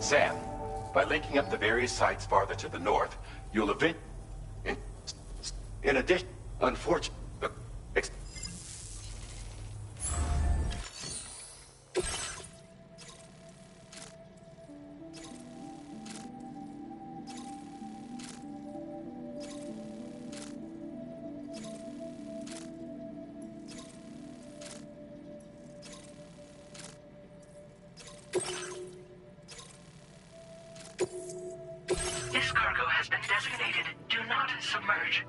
Sam, by linking up the various sites farther to the north, you'll event... In addition, unfortunately... This cargo has been designated Do Not Submerge.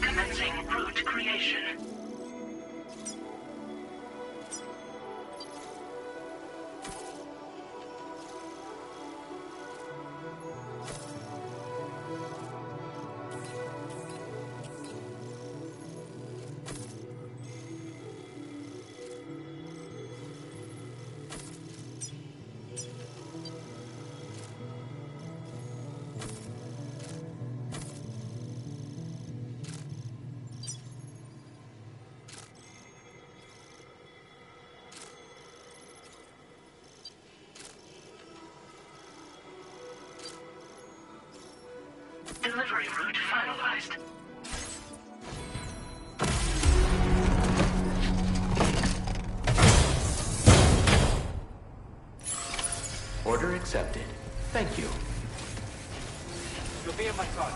Commencing route creation. Delivery route finalized. Order accepted. Thank you. You'll be in my car.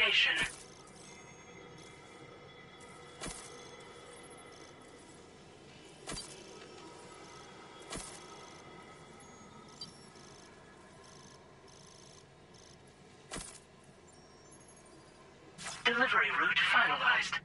decontamination. Delivery route finalized.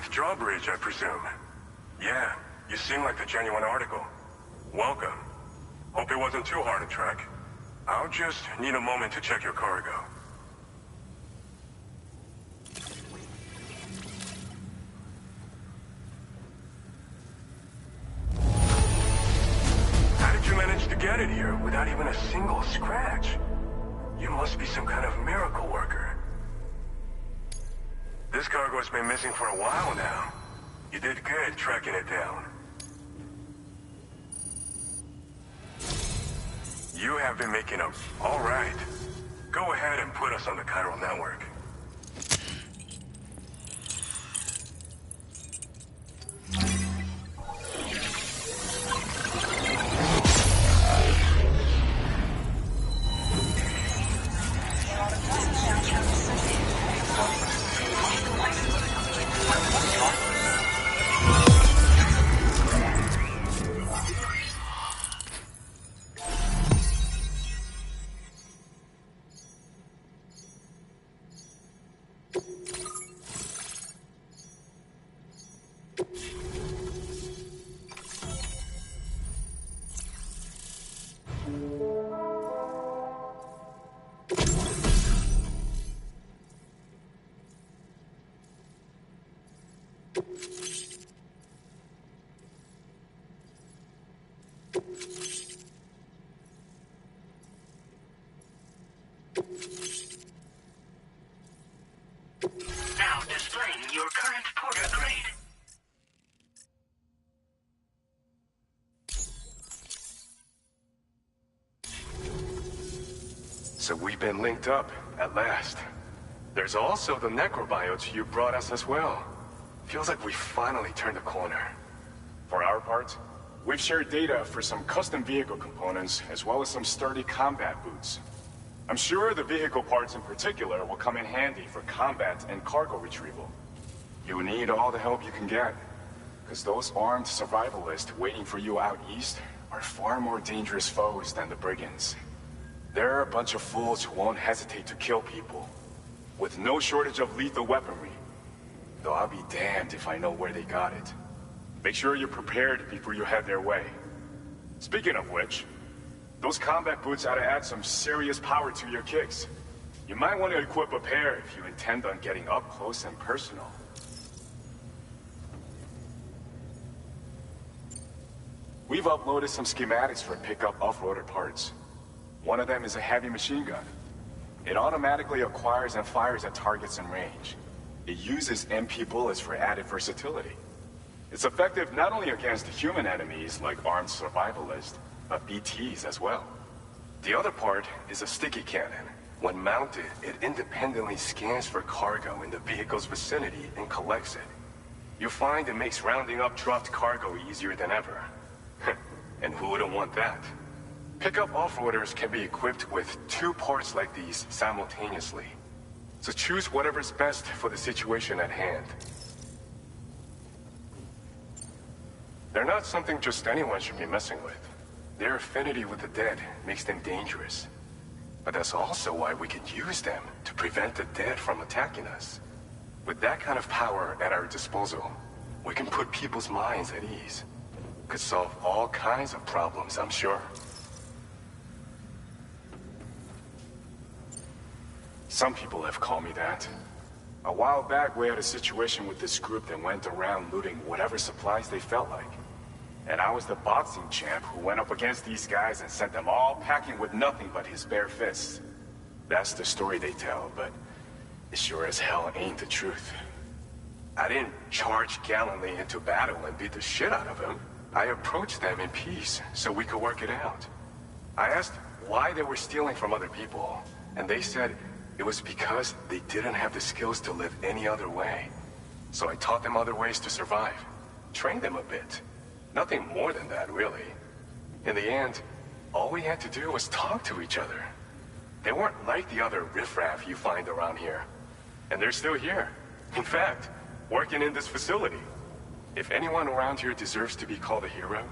Drawbridge, I presume. Yeah, you seem like the genuine article. Welcome. Hope it wasn't too hard to track. I'll just need a moment to check your cargo. How did you manage to get it here without even a single scratch? You must be some kind of miracle worker. This cargo has been missing for a while now. You did good tracking it down. You have been making up. All right. Go ahead and put us on the chiral network. Now displaying your current porter grade. So we've been linked up, at last. There's also the necrobiotes you brought us as well. Feels like we finally turned a corner. For our part, we've shared data for some custom vehicle components, as well as some sturdy combat boots. I'm sure the vehicle parts in particular will come in handy for combat and cargo retrieval. You need all the help you can get, because those armed survivalists waiting for you out east are far more dangerous foes than the brigands. They're a bunch of fools who won't hesitate to kill people, with no shortage of lethal weaponry. Though I'll be damned if I know where they got it. Make sure you're prepared before you head their way. Speaking of which, those combat boots ought to add some serious power to your kicks. You might want to equip a pair if you intend on getting up close and personal. We've uploaded some schematics for pickup off-roader parts. One of them is a heavy machine gun. It automatically acquires and fires at targets in range. It uses MP bullets for added versatility. It's effective not only against human enemies like armed survivalists, but BTs as well. The other part is a sticky cannon. When mounted, it independently scans for cargo in the vehicle's vicinity and collects it. You'll find it makes rounding up dropped cargo easier than ever. And who wouldn't want that? Pickup off-roaders can be equipped with 2 parts like these simultaneously. So choose whatever's best for the situation at hand. They're not something just anyone should be messing with. Their affinity with the dead makes them dangerous. But that's also why we can use them to prevent the dead from attacking us. With that kind of power at our disposal, we can put people's minds at ease. Could solve all kinds of problems, I'm sure. Some people have called me that. A while back, we had a situation with this group that went around looting whatever supplies they felt like. And I was the boxing champ who went up against these guys and sent them all packing with nothing but his bare fists. That's the story they tell, but it sure as hell ain't the truth. I didn't charge gallantly into battle and beat the shit out of them. I approached them in peace so we could work it out. I asked why they were stealing from other people, and they said it was because they didn't have the skills to live any other way. So I taught them other ways to survive, trained them a bit. Nothing more than that, really. In the end, all we had to do was talk to each other. They weren't like the other riffraff you find around here. And they're still here. In fact, working in this facility. If anyone around here deserves to be called a hero,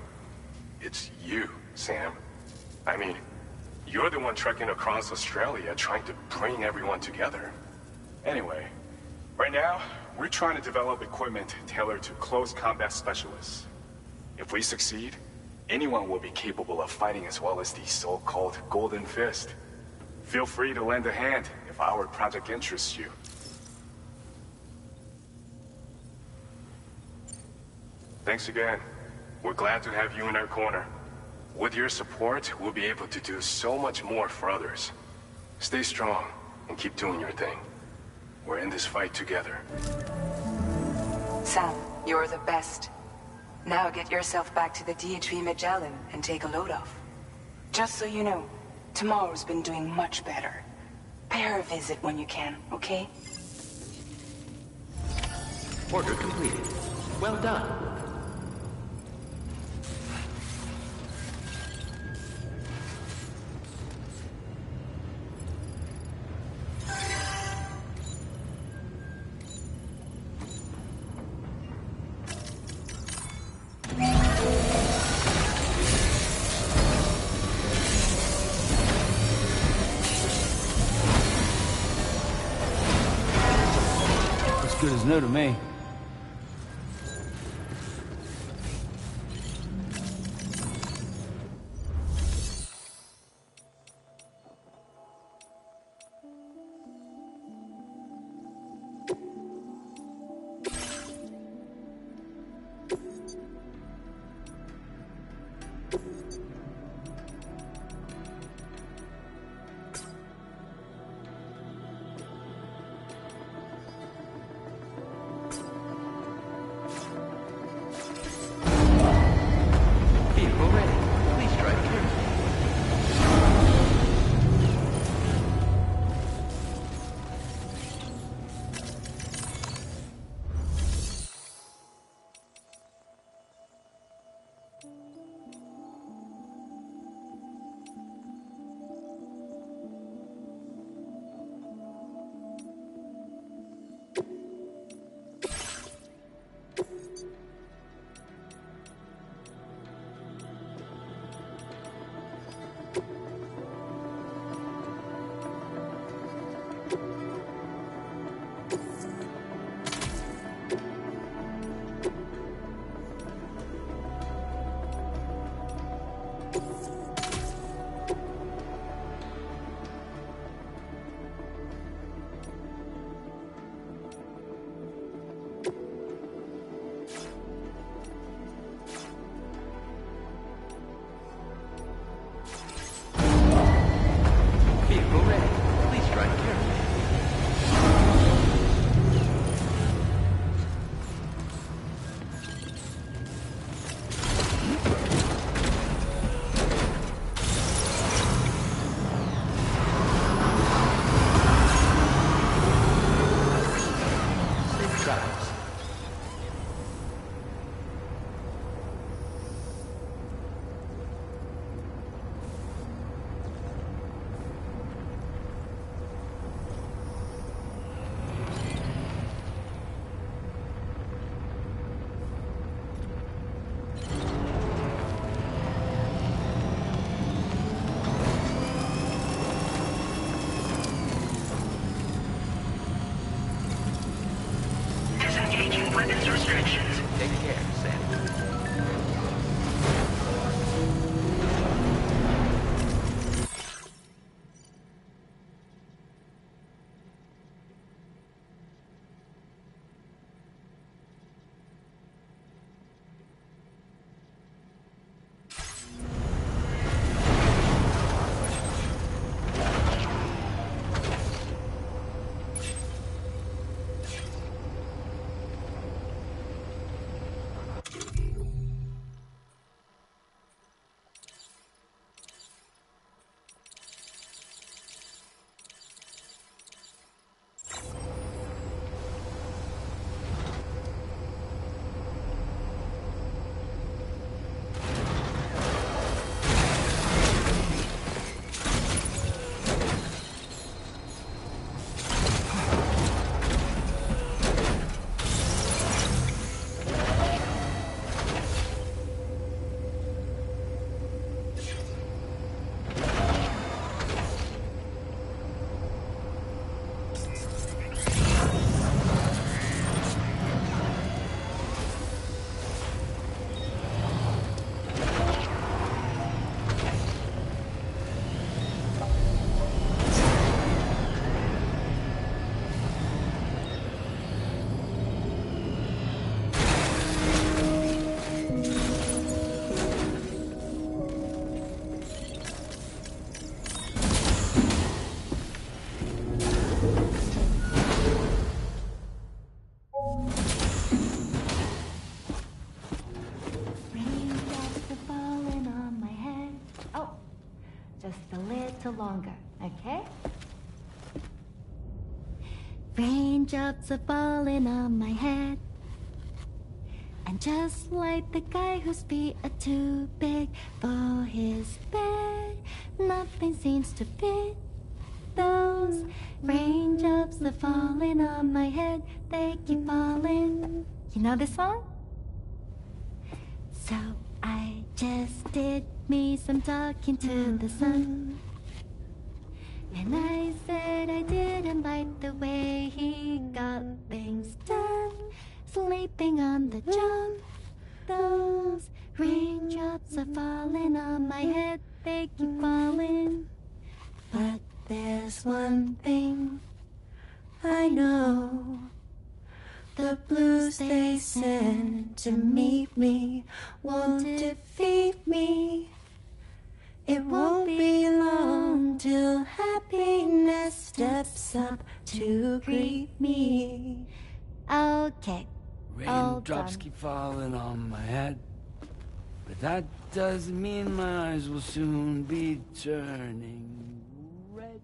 it's you, Sam. I mean, you're the one trekking across Australia trying to bring everyone together. Anyway, right now, we're trying to develop equipment tailored to close combat specialists. If we succeed, anyone will be capable of fighting as well as the so-called Golden Fist. Feel free to lend a hand if our project interests you. Thanks again. We're glad to have you in our corner. With your support, we'll be able to do so much more for others. Stay strong and keep doing your thing. We're in this fight together. Sam, you're the best. Now get yourself back to the D3 Magellan and take a load off. Just so you know, tomorrow's been doing much better. Pay her a visit when you can, okay? Order completed. Well done. Good as new to me. weapons restrictions. Take care, Sam. Longer, okay? Raindrops are falling on my head, and just like the guy whose feet are too big for his bed, nothing seems to fit. Those raindrops are falling on my head, they keep falling. You know this song? So I just did me some talking to the sun. And I said I didn't like the way he got things done, sleeping on the job. Those raindrops are falling on my head, they keep falling. But there's one thing I know, the blues they send to meet me won't defeat me. It won't be long till happiness steps up to greet me. Okay. Raindrops keep falling on my head, but that doesn't mean my eyes will soon be turning red.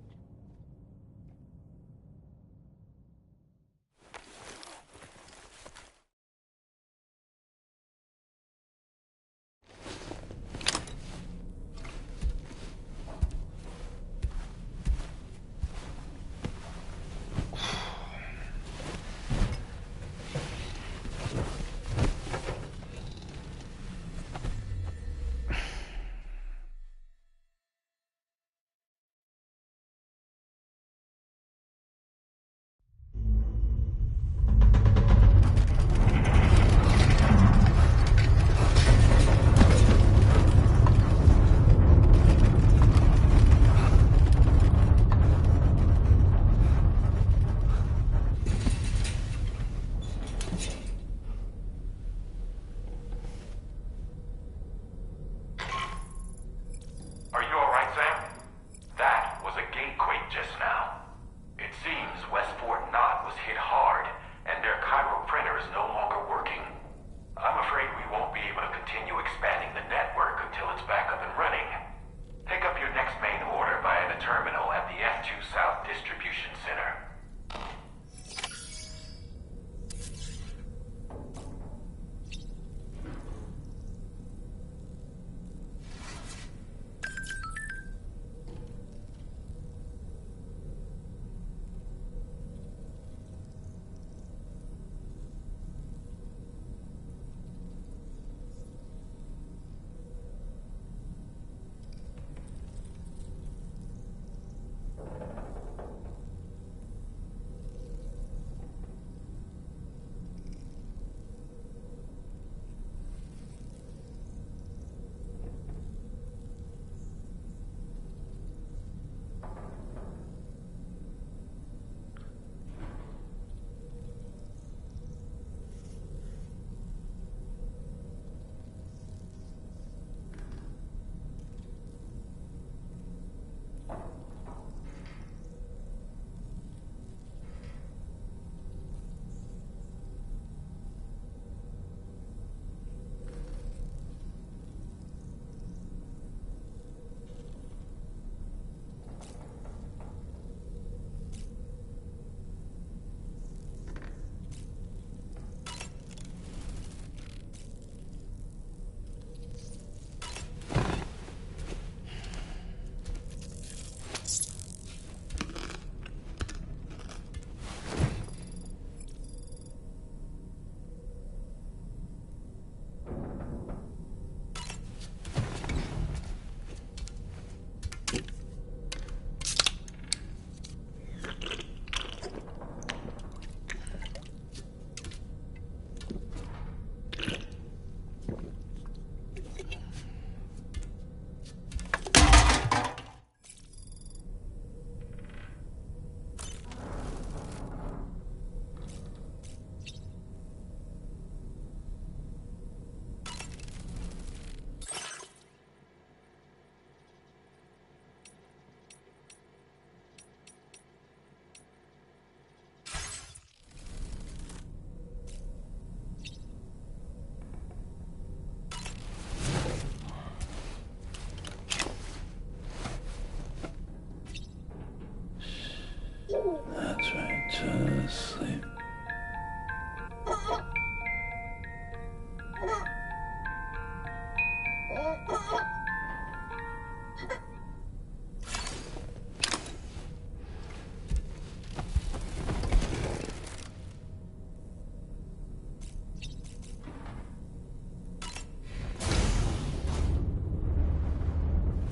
to sleep.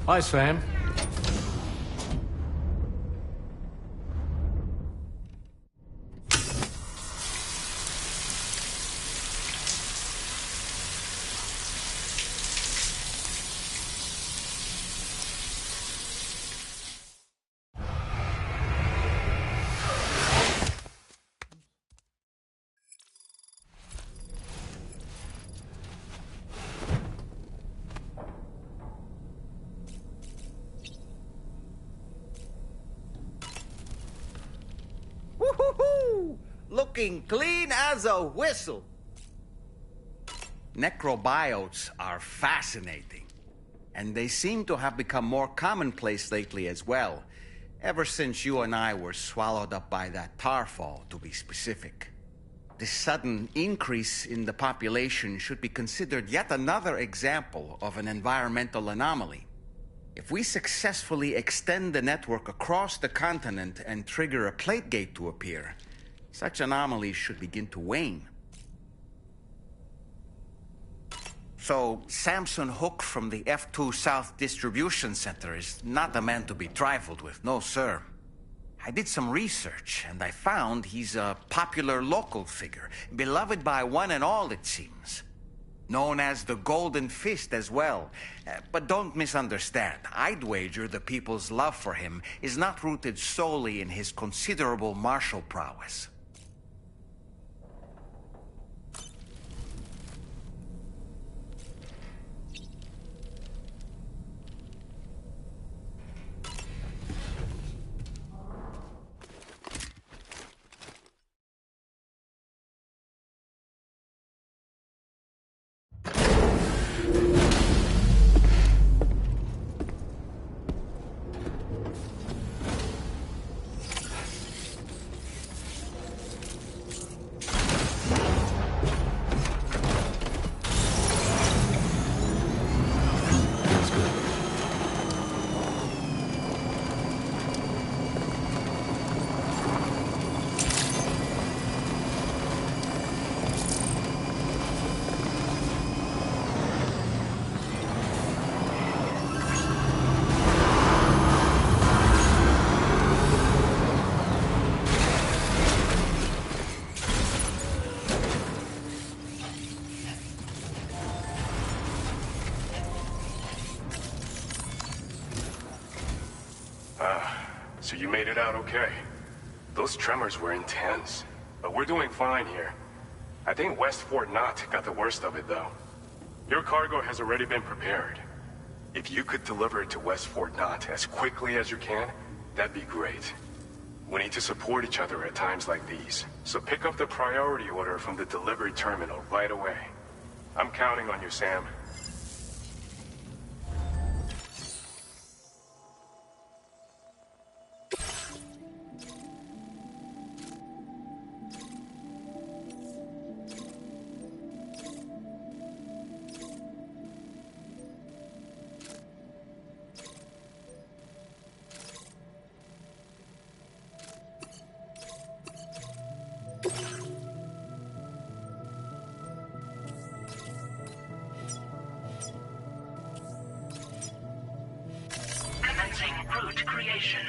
Hi, Sam. Woo-hoo-hoo! Looking clean as a whistle. Necrobiotes are fascinating, and they seem to have become more commonplace lately as well, ever since you and I were swallowed up by that tarfall, to be specific. This sudden increase in the population should be considered yet another example of an environmental anomaly. If we successfully extend the network across the continent and trigger a plate gate to appear, such anomalies should begin to wane. So, Samson Hook from the F2 South Distribution Center is not a man to be trifled with, no sir. I did some research, and I found he's a popular local figure, beloved by one and all, it seems. Known as the Golden Fist as well. But don't misunderstand. I'd wager the people's love for him is not rooted solely in his considerable martial prowess. So you made it out okay. Those tremors were intense, but we're doing fine here. I think West Fort Knott got the worst of it, though. Your cargo has already been prepared. If you could deliver it to West Fort Knott as quickly as you can, that'd be great. We need to support each other at times like these, so pick up the priority order from the delivery terminal right away. I'm counting on you, Sam. Commencing route creation.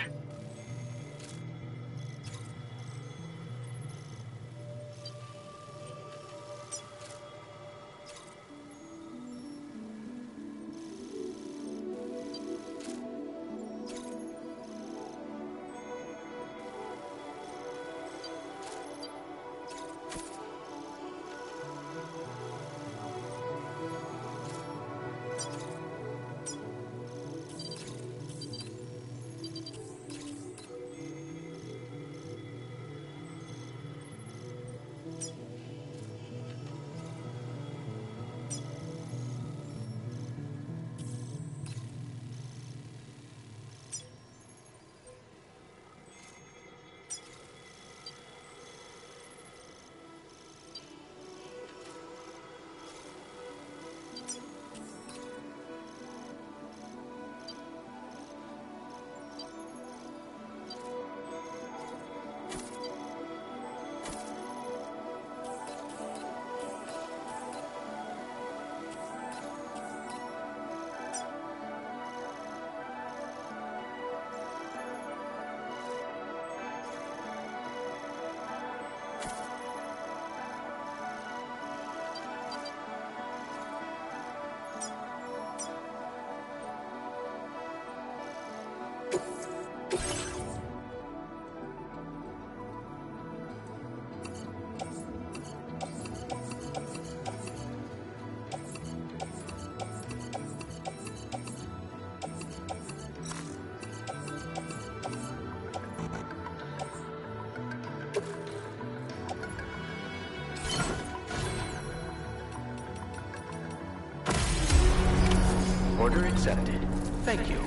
Order accepted. Thank you.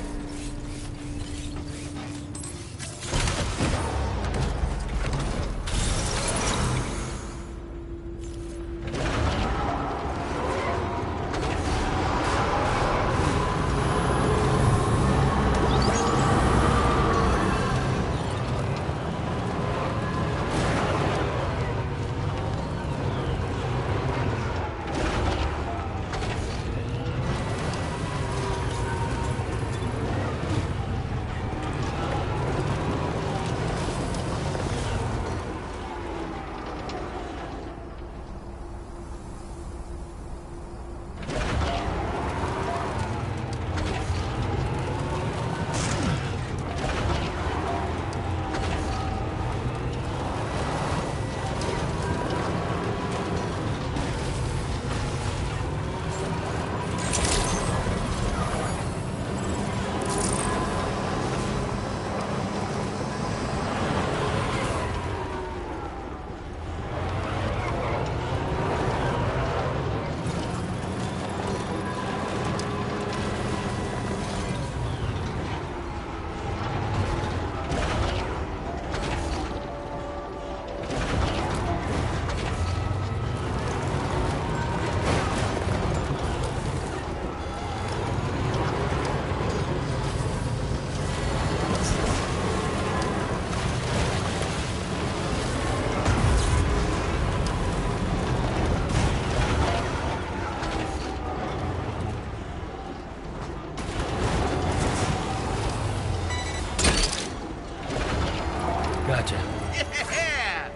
Gotcha. Yeah!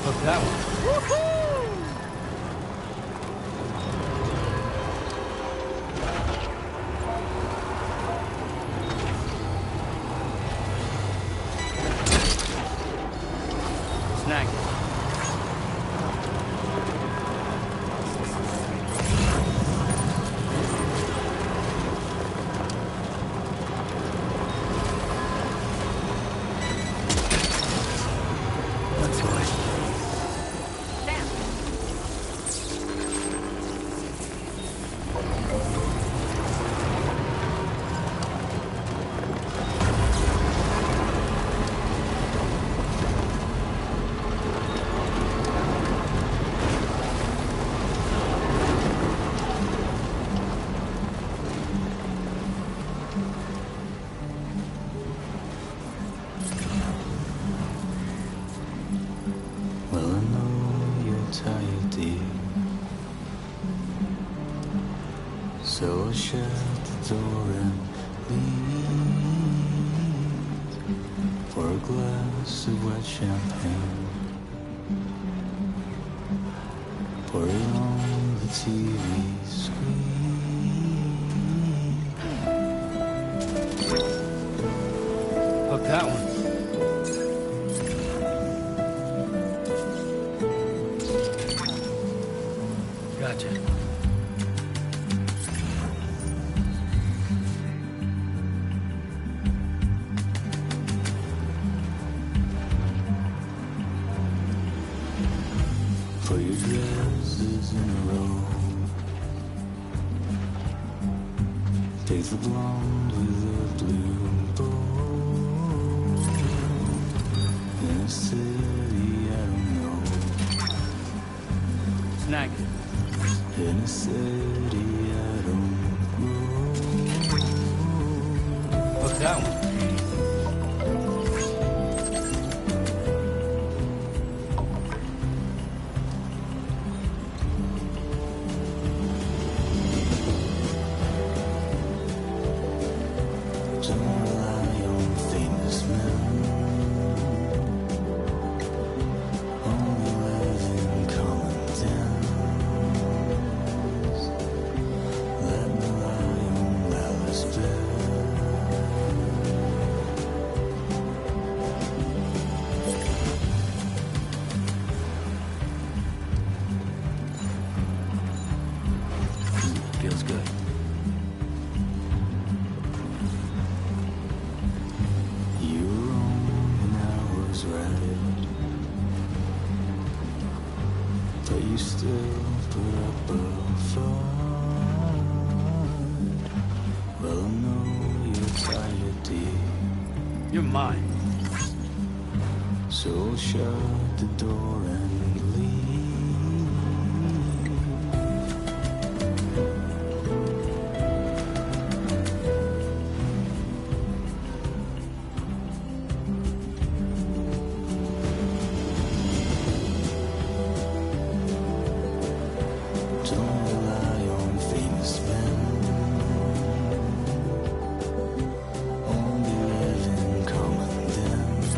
Look that one. Snag it. Let's go. So I shut the door and leave for a glass of wet champagne. Pour it on the TV screen. Hook that one. Gotcha. Put your dresses in a row. Take the blonde with the blue bow. In a city I don't know. Snag it. In a city I don't know. Hook that one. Don't rely on famous men. Only live in common dens. Let me lie on Alice bed. Feels good. You were wrong and I was right. But you still put up a fight. Well, I know you're tired, dear. You're mine. So I'll shut the door and leave. Don't rely on famous men. Only live in common dens.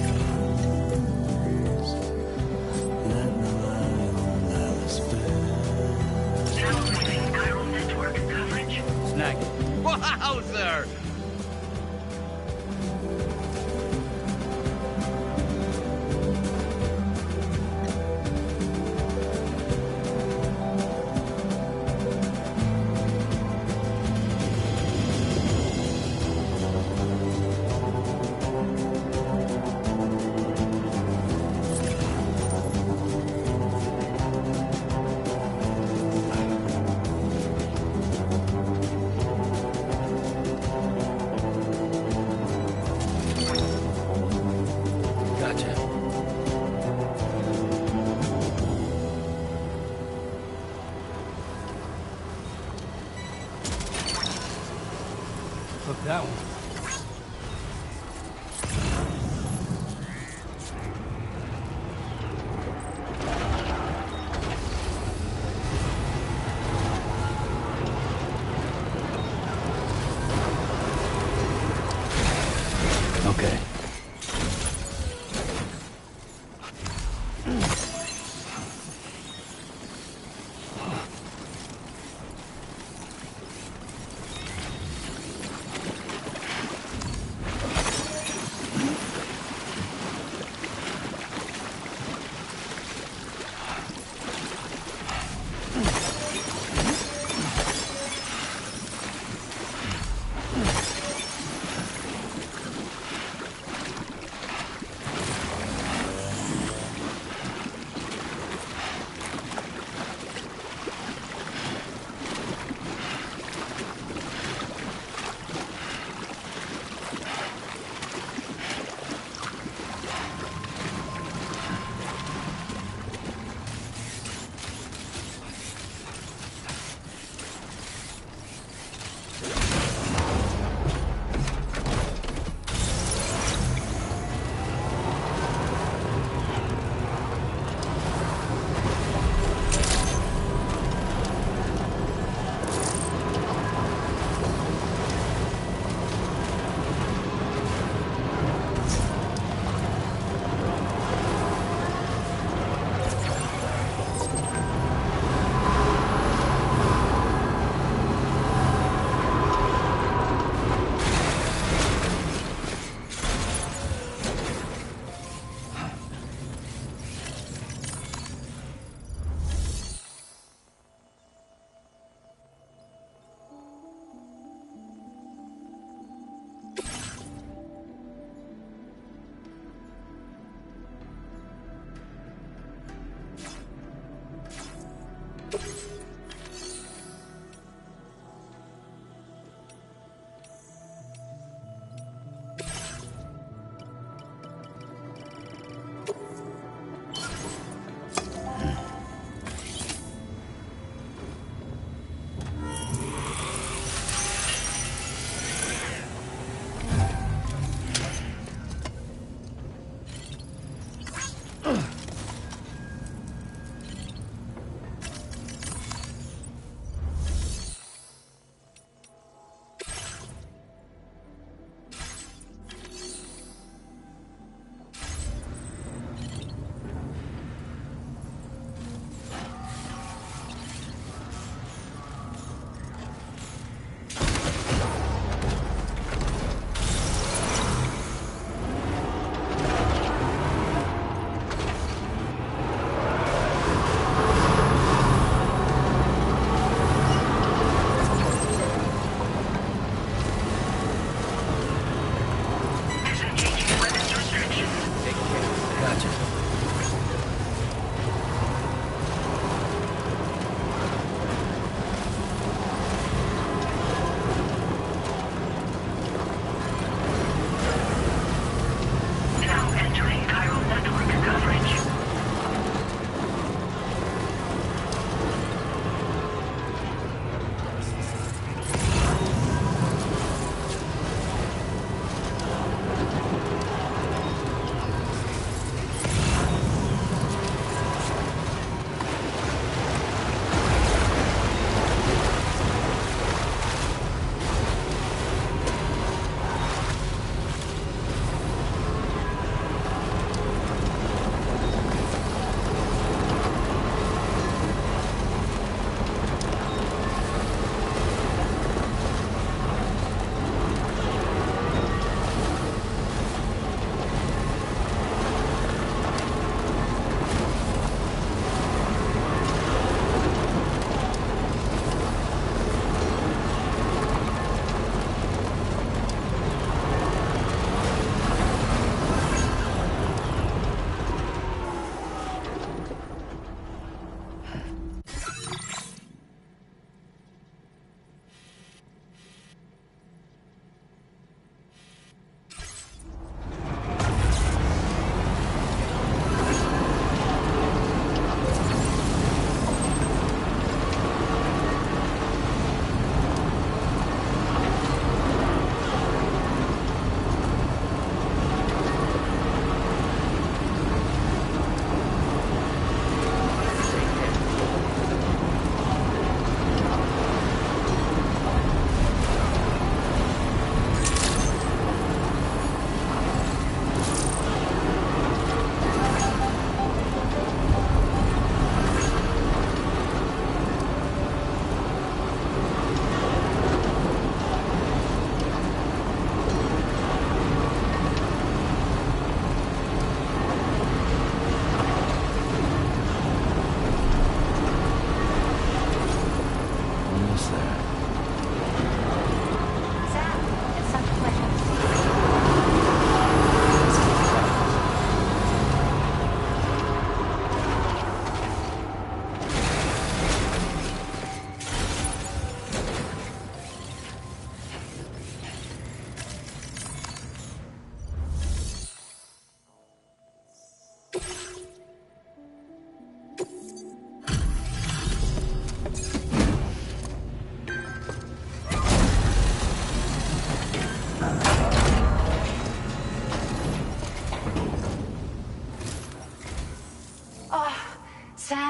Let me lie on Alice bed. Now leaving chiral network coverage. Snag it. Wowzer! Gotcha. Hook that one. Okay.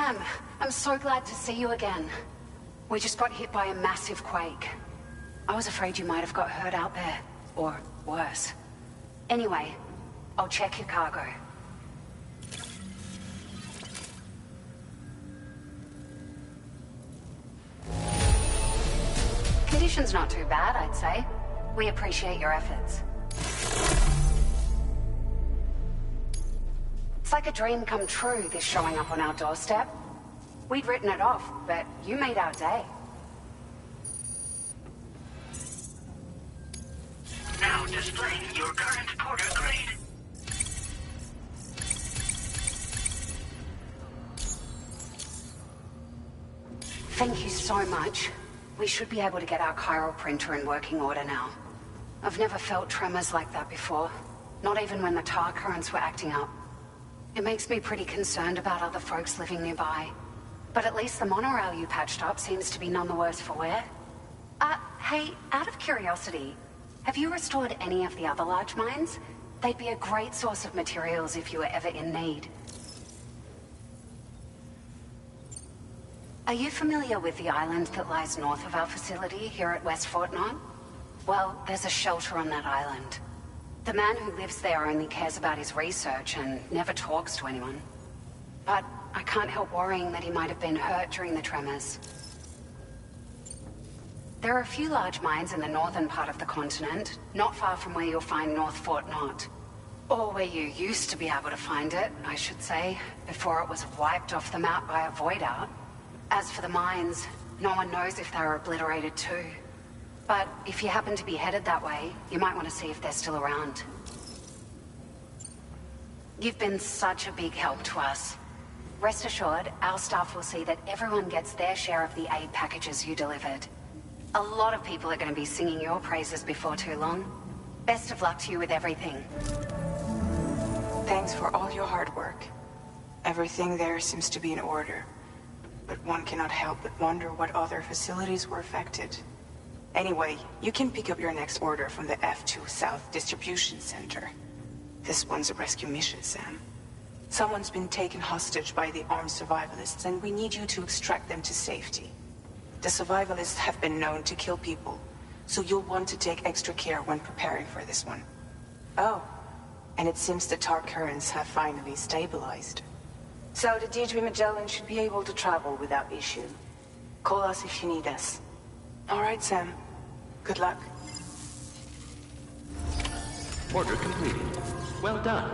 Sam, I'm so glad to see you again. We just got hit by a massive quake. I was afraid you might have got hurt out there, or worse. Anyway, I'll check your cargo. Condition's not too bad, I'd say. We appreciate your efforts. It's like a dream come true, this showing up on our doorstep. We'd written it off, but you made our day. Now displaying your current porter grade. Thank you so much. We should be able to get our chiral printer in working order now. I've never felt tremors like that before, not even when the tar currents were acting up. It makes me pretty concerned about other folks living nearby. But at least the monorail you patched up seems to be none the worse for wear. Hey, out of curiosity, have you restored any of the other large mines? They'd be a great source of materials if you were ever in need. Are you familiar with the island that lies north of our facility here at West Fort Knott? Well, there's a shelter on that island. The man who lives there only cares about his research and never talks to anyone. But I can't help worrying that he might have been hurt during the tremors. There are a few large mines in the northern part of the continent, not far from where you'll find North Fort Knott. Or where you used to be able to find it, I should say, before it was wiped off the map by a void out. As for the mines, no one knows if they were obliterated too. But if you happen to be headed that way, you might want to see if they're still around. You've been such a big help to us. Rest assured, our staff will see that everyone gets their share of the aid packages you delivered. A lot of people are going to be singing your praises before too long. Best of luck to you with everything. Thanks for all your hard work. Everything there seems to be in order. But one cannot help but wonder what other facilities were affected. Anyway, you can pick up your next order from the F2 South Distribution Center. This one's a rescue mission, Sam. Someone's been taken hostage by the armed survivalists, and we need you to extract them to safety. The survivalists have been known to kill people, so you'll want to take extra care when preparing for this one. Oh, and it seems the tar currents have finally stabilized. So the D3 Magellan should be able to travel without issue. Call us if you need us. All right, Sam. Good luck. Order completed. Well done.